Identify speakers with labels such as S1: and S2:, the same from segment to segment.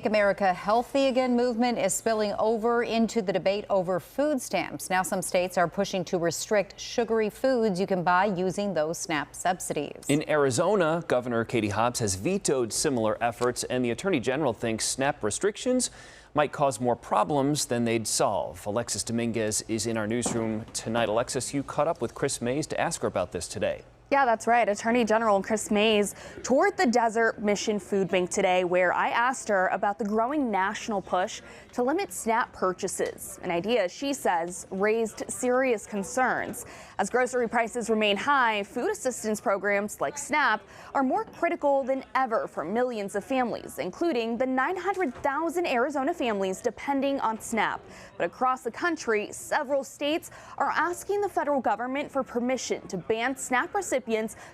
S1: Make America Healthy Again movement is spilling over into the debate over food stamps. Now some states are pushing to restrict sugary foods you can buy using those SNAP subsidies.
S2: In Arizona, Governor Katie Hobbs has vetoed similar efforts, and the Attorney General thinks SNAP restrictions might cause more problems than they'd solve. Alexis Dominguez is in our newsroom tonight. Alexis, you caught up with Kris Mayes to ask her about this today.
S3: Yeah, that's right. Attorney General Kris Mayes toured the Desert Mission Food Bank today, where I asked her about the growing national push to limit SNAP purchases, an idea she says raised serious concerns. As grocery prices remain high, food assistance programs like SNAP are more critical than ever for millions of families, including the 900,000 Arizona families depending on SNAP. But across the country, several states are asking the federal government for permission to ban SNAP recipients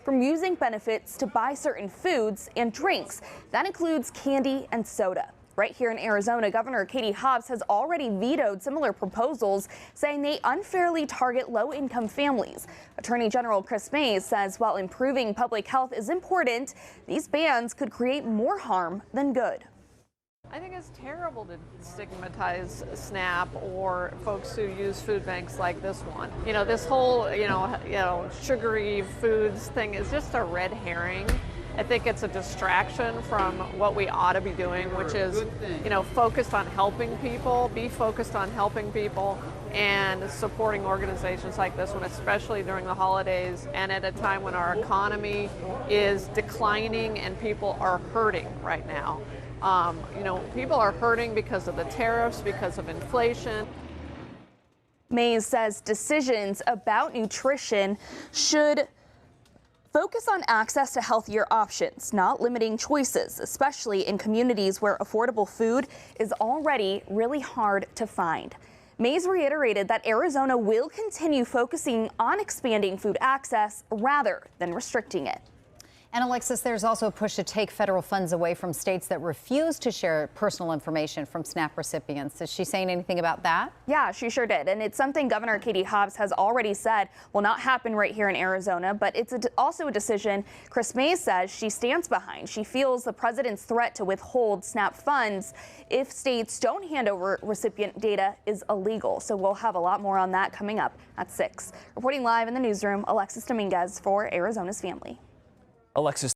S3: from using benefits to buy certain foods and drinks. That includes candy and soda. Right here in Arizona, Governor Katie Hobbs has already vetoed similar proposals, saying they unfairly target low-income families. Attorney General Kris Mayes says while improving public health is important, these bans could create more harm than good.
S4: I think it's terrible to stigmatize SNAP or folks who use food banks like this one. You know, this whole, sugary foods thing is just a red herring. I think it's a distraction from what we ought to be doing, which is, focused on helping people, be focused on helping people and supporting organizations like this one, especially during the holidays and at a time when our economy is declining and people are hurting right now. People are hurting because of the tariffs, because of inflation.
S3: Mayes says decisions about nutrition should focus on access to healthier options, not limiting choices, especially in communities where affordable food is already really hard to find. Mayes reiterated that Arizona will continue focusing on expanding food access rather than restricting it.
S1: And Alexis, there's also a push to take federal funds away from states that refuse to share personal information from SNAP recipients. Is she saying anything about that?
S3: Yeah, she sure did. And it's something Governor Katie Hobbs has already said will not happen right here in Arizona, but it's also a decision Kris Mayes says she stands behind. She feels the president's threat to withhold SNAP funds if states don't hand over recipient data is illegal. So we'll have a lot more on that coming up at 6. Reporting live in the newsroom, Alexis Dominguez for Arizona's Family.
S2: Alexis.